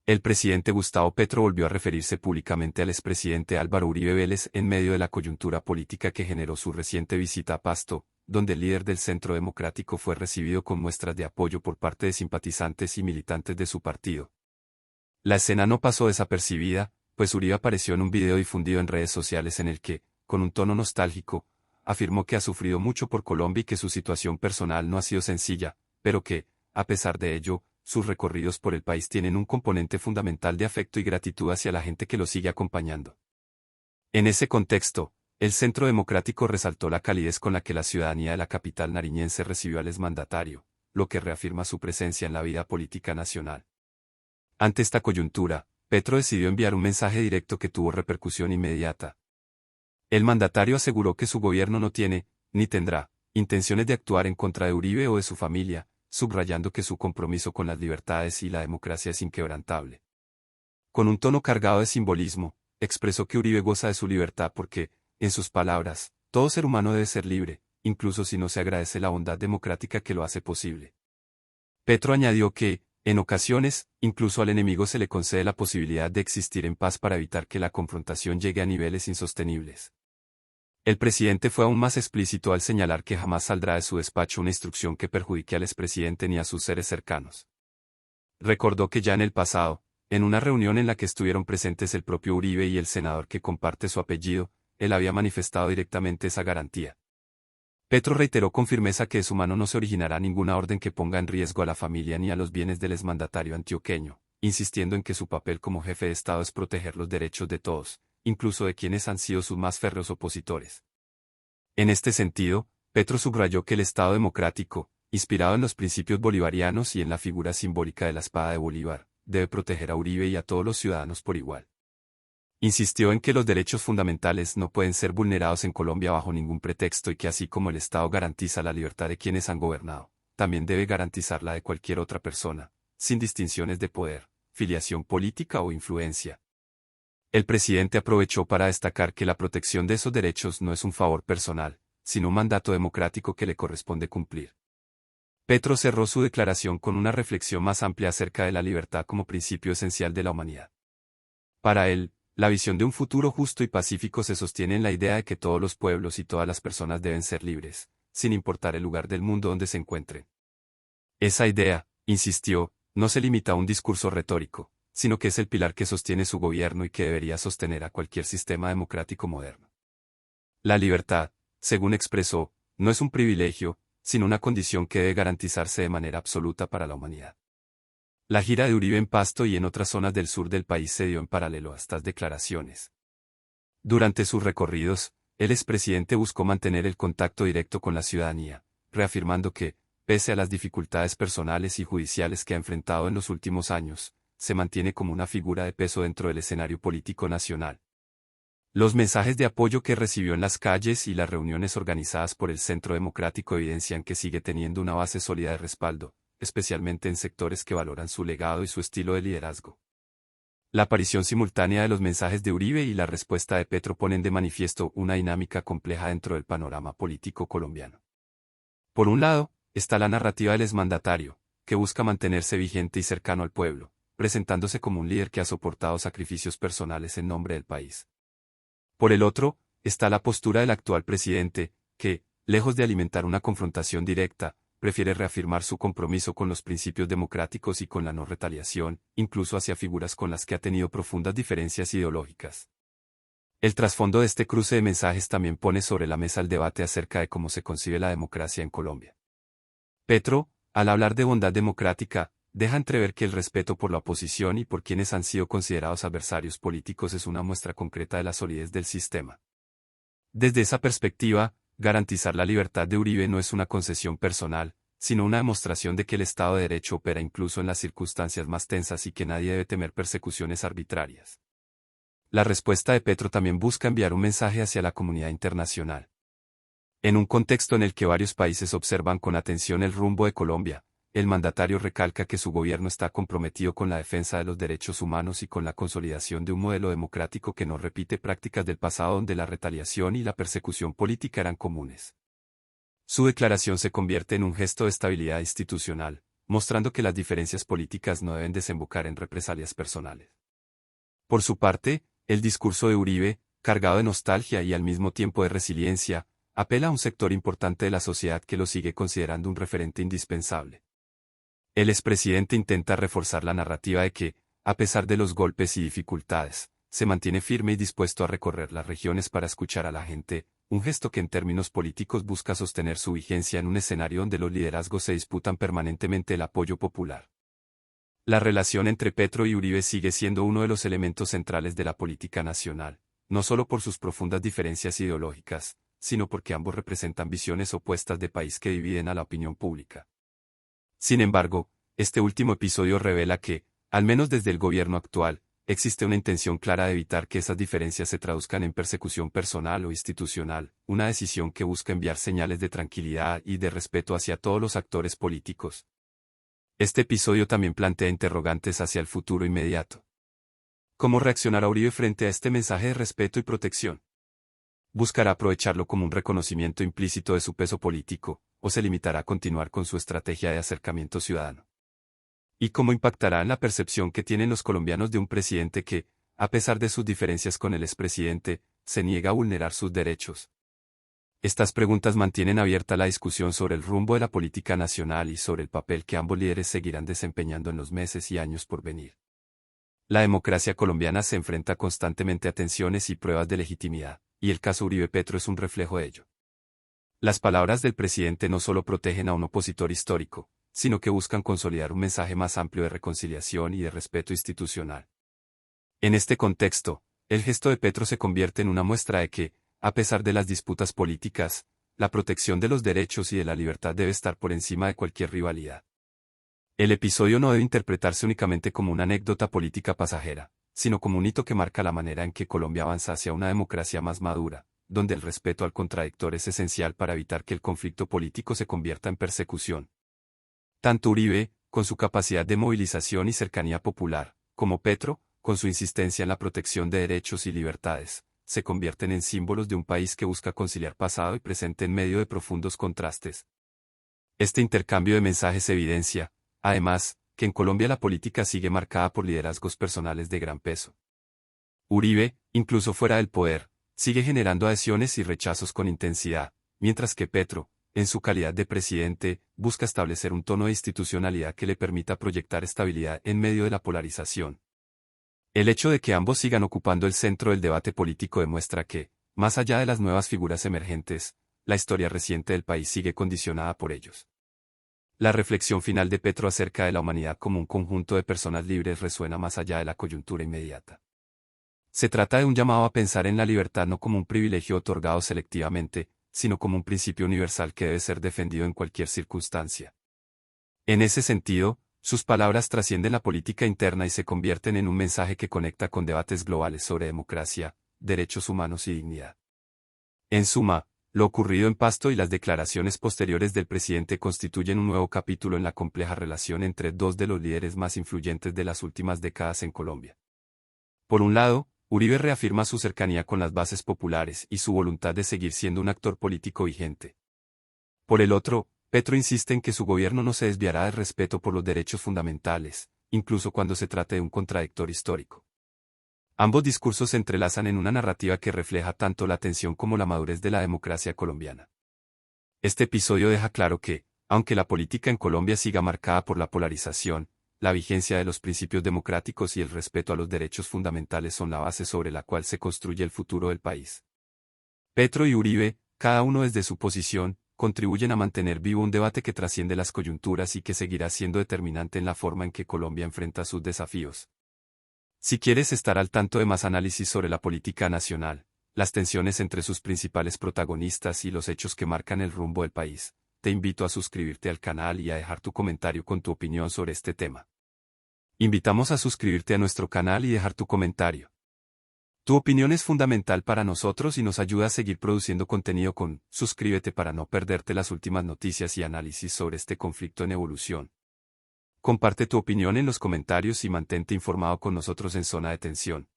El presidente Gustavo Petro volvió a referirse públicamente al expresidente Álvaro Uribe Vélez en medio de la coyuntura política que generó su reciente visita a Pasto, donde el líder del Centro Democrático fue recibido con muestras de apoyo por parte de simpatizantes y militantes de su partido. La escena no pasó desapercibida, pues Uribe apareció en un video difundido en redes sociales en el que, con un tono nostálgico, afirmó que ha sufrido mucho por Colombia y que su situación personal no ha sido sencilla, pero que, a pesar de ello, sus recorridos por el país tienen un componente fundamental de afecto y gratitud hacia la gente que lo sigue acompañando. En ese contexto, el Centro Democrático resaltó la calidez con la que la ciudadanía de la capital nariñense recibió al exmandatario, lo que reafirma su presencia en la vida política nacional. Ante esta coyuntura, Petro decidió enviar un mensaje directo que tuvo repercusión inmediata. El mandatario aseguró que su gobierno no tiene, ni tendrá, intenciones de actuar en contra de Uribe o de su familia, subrayando que su compromiso con las libertades y la democracia es inquebrantable. Con un tono cargado de simbolismo, expresó que Uribe goza de su libertad porque, en sus palabras, todo ser humano debe ser libre, incluso si no se agradece la bondad democrática que lo hace posible. Petro añadió que, en ocasiones, incluso al enemigo se le concede la posibilidad de existir en paz para evitar que la confrontación llegue a niveles insostenibles. El presidente fue aún más explícito al señalar que jamás saldrá de su despacho una instrucción que perjudique al expresidente ni a sus seres cercanos. Recordó que ya en el pasado, en una reunión en la que estuvieron presentes el propio Uribe y el senador que comparte su apellido, él había manifestado directamente esa garantía. Petro reiteró con firmeza que de su mano no se originará ninguna orden que ponga en riesgo a la familia ni a los bienes del exmandatario antioqueño, insistiendo en que su papel como jefe de Estado es proteger los derechos de todos, incluso de quienes han sido sus más férreos opositores. En este sentido, Petro subrayó que el Estado democrático, inspirado en los principios bolivarianos y en la figura simbólica de la espada de Bolívar, debe proteger a Uribe y a todos los ciudadanos por igual. Insistió en que los derechos fundamentales no pueden ser vulnerados en Colombia bajo ningún pretexto y que así como el Estado garantiza la libertad de quienes han gobernado, también debe garantizar la de cualquier otra persona, sin distinciones de poder, filiación política o influencia. El presidente aprovechó para destacar que la protección de esos derechos no es un favor personal, sino un mandato democrático que le corresponde cumplir. Petro cerró su declaración con una reflexión más amplia acerca de la libertad como principio esencial de la humanidad. Para él, la visión de un futuro justo y pacífico se sostiene en la idea de que todos los pueblos y todas las personas deben ser libres, sin importar el lugar del mundo donde se encuentren. Esa idea, insistió, no se limita a un discurso retórico, sino que es el pilar que sostiene su gobierno y que debería sostener a cualquier sistema democrático moderno. La libertad, según expresó, no es un privilegio, sino una condición que debe garantizarse de manera absoluta para la humanidad. La gira de Uribe en Pasto y en otras zonas del sur del país se dio en paralelo a estas declaraciones. Durante sus recorridos, el expresidente buscó mantener el contacto directo con la ciudadanía, reafirmando que, pese a las dificultades personales y judiciales que ha enfrentado en los últimos años, se mantiene como una figura de peso dentro del escenario político nacional. Los mensajes de apoyo que recibió en las calles y las reuniones organizadas por el Centro Democrático evidencian que sigue teniendo una base sólida de respaldo, especialmente en sectores que valoran su legado y su estilo de liderazgo. La aparición simultánea de los mensajes de Uribe y la respuesta de Petro ponen de manifiesto una dinámica compleja dentro del panorama político colombiano. Por un lado, está la narrativa del exmandatario, que busca mantenerse vigente y cercano al pueblo, presentándose como un líder que ha soportado sacrificios personales en nombre del país. Por el otro, está la postura del actual presidente, que, lejos de alimentar una confrontación directa, prefiere reafirmar su compromiso con los principios democráticos y con la no retaliación, incluso hacia figuras con las que ha tenido profundas diferencias ideológicas. El trasfondo de este cruce de mensajes también pone sobre la mesa el debate acerca de cómo se concibe la democracia en Colombia. Petro, al hablar de bondad democrática, deja entrever que el respeto por la oposición y por quienes han sido considerados adversarios políticos es una muestra concreta de la solidez del sistema. Desde esa perspectiva, garantizar la libertad de Uribe no es una concesión personal, sino una demostración de que el Estado de Derecho opera incluso en las circunstancias más tensas y que nadie debe temer persecuciones arbitrarias. La respuesta de Petro también busca enviar un mensaje hacia la comunidad internacional. En un contexto en el que varios países observan con atención el rumbo de Colombia, el mandatario recalca que su gobierno está comprometido con la defensa de los derechos humanos y con la consolidación de un modelo democrático que no repite prácticas del pasado donde la retaliación y la persecución política eran comunes. Su declaración se convierte en un gesto de estabilidad institucional, mostrando que las diferencias políticas no deben desembocar en represalias personales. Por su parte, el discurso de Uribe, cargado de nostalgia y al mismo tiempo de resiliencia, apela a un sector importante de la sociedad que lo sigue considerando un referente indispensable. El expresidente intenta reforzar la narrativa de que, a pesar de los golpes y dificultades, se mantiene firme y dispuesto a recorrer las regiones para escuchar a la gente, un gesto que en términos políticos busca sostener su vigencia en un escenario donde los liderazgos se disputan permanentemente el apoyo popular. La relación entre Petro y Uribe sigue siendo uno de los elementos centrales de la política nacional, no solo por sus profundas diferencias ideológicas, sino porque ambos representan visiones opuestas de país que dividen a la opinión pública. Sin embargo, este último episodio revela que, al menos desde el gobierno actual, existe una intención clara de evitar que esas diferencias se traduzcan en persecución personal o institucional, una decisión que busca enviar señales de tranquilidad y de respeto hacia todos los actores políticos. Este episodio también plantea interrogantes hacia el futuro inmediato. ¿Cómo reaccionará Uribe frente a este mensaje de respeto y protección? ¿Buscará aprovecharlo como un reconocimiento implícito de su peso político, o se limitará a continuar con su estrategia de acercamiento ciudadano? ¿Y cómo impactará en la percepción que tienen los colombianos de un presidente que, a pesar de sus diferencias con el expresidente, se niega a vulnerar sus derechos? Estas preguntas mantienen abierta la discusión sobre el rumbo de la política nacional y sobre el papel que ambos líderes seguirán desempeñando en los meses y años por venir. La democracia colombiana se enfrenta constantemente a tensiones y pruebas de legitimidad, y el caso Uribe Petro es un reflejo de ello. Las palabras del presidente no solo protegen a un opositor histórico, sino que buscan consolidar un mensaje más amplio de reconciliación y de respeto institucional. En este contexto, el gesto de Petro se convierte en una muestra de que, a pesar de las disputas políticas, la protección de los derechos y de la libertad debe estar por encima de cualquier rivalidad. El episodio no debe interpretarse únicamente como una anécdota política pasajera, sino como un hito que marca la manera en que Colombia avanza hacia una democracia más madura, donde el respeto al contradictor es esencial para evitar que el conflicto político se convierta en persecución. Tanto Uribe, con su capacidad de movilización y cercanía popular, como Petro, con su insistencia en la protección de derechos y libertades, se convierten en símbolos de un país que busca conciliar pasado y presente en medio de profundos contrastes. Este intercambio de mensajes evidencia, además, que en Colombia la política sigue marcada por liderazgos personales de gran peso. Uribe, incluso fuera del poder, sigue generando adhesiones y rechazos con intensidad, mientras que Petro, en su calidad de presidente, busca establecer un tono de institucionalidad que le permita proyectar estabilidad en medio de la polarización. El hecho de que ambos sigan ocupando el centro del debate político demuestra que, más allá de las nuevas figuras emergentes, la historia reciente del país sigue condicionada por ellos. La reflexión final de Petro acerca de la humanidad como un conjunto de personas libres resuena más allá de la coyuntura inmediata. Se trata de un llamado a pensar en la libertad no como un privilegio otorgado selectivamente, sino como un principio universal que debe ser defendido en cualquier circunstancia. En ese sentido, sus palabras trascienden la política interna y se convierten en un mensaje que conecta con debates globales sobre democracia, derechos humanos y dignidad. En suma, lo ocurrido en Pasto y las declaraciones posteriores del presidente constituyen un nuevo capítulo en la compleja relación entre dos de los líderes más influyentes de las últimas décadas en Colombia. Por un lado, Uribe reafirma su cercanía con las bases populares y su voluntad de seguir siendo un actor político vigente. Por el otro, Petro insiste en que su gobierno no se desviará del respeto por los derechos fundamentales, incluso cuando se trate de un contradictor histórico. Ambos discursos se entrelazan en una narrativa que refleja tanto la tensión como la madurez de la democracia colombiana. Este episodio deja claro que, aunque la política en Colombia siga marcada por la polarización, la vigencia de los principios democráticos y el respeto a los derechos fundamentales son la base sobre la cual se construye el futuro del país. Petro y Uribe, cada uno desde su posición, contribuyen a mantener vivo un debate que trasciende las coyunturas y que seguirá siendo determinante en la forma en que Colombia enfrenta sus desafíos. Si quieres estar al tanto de más análisis sobre la política nacional, las tensiones entre sus principales protagonistas y los hechos que marcan el rumbo del país, te invito a suscribirte al canal y a dejar tu comentario con tu opinión sobre este tema. Invitamos a suscribirte a nuestro canal y dejar tu comentario. Tu opinión es fundamental para nosotros y nos ayuda a seguir produciendo contenido suscríbete para no perderte las últimas noticias y análisis sobre este conflicto en evolución. Comparte tu opinión en los comentarios y mantente informado con nosotros en Zona de Tensión.